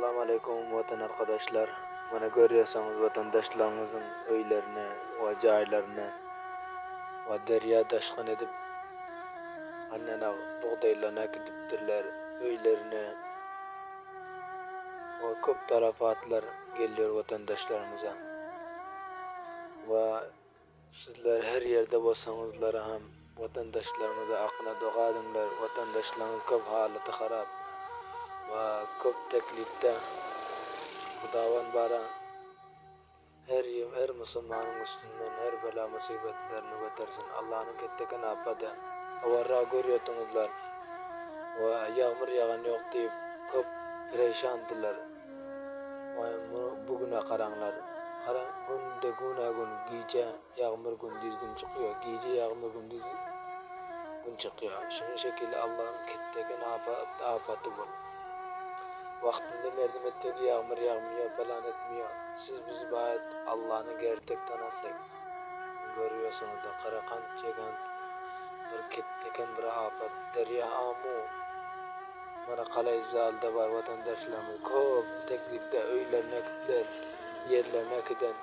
Assalamu alaikum vatan arkadaşlar. Bana görüyorsanız vatandaşlarımızın öylerini ve caylarını ve derya taşkın edip annene buğdaylarına gidiptirler öylerini ve köp tarafatlar geliyor vatandaşlarımıza ve sizler her yerde bolsaňyzlar hem vatandaşlarımıza akına doğa edinler. Vatandaşlarımız köp halata harap ve köp teklifte Hudawan bara her musulmanyň üstünden her bela musibetlerini götersin. Allah'ın ketteken apada awarra görýärdiňizler we ýagmyr ýagan ýok diýip köp pereşandylar. Bugüne garaňlar. Günde gün giýje ýagmyr gündüz gün çykýar. Giýje ýagmyr gündüz gün çykýar. Şoň şekilde Allah'ın ketteken apaty bol. Wagtynda merdim etdik ýagmyr ýagmýar, balan etmeýär. Siz biz baýat Allah'ny gertek tanasak. Görýärsiňiz da Karakan çeken bir ketteken bir afat derya amu. Mara kalay zalda bar vatandaşlarymyz köp teklifde öýlerine gitdiler, yerlerine giden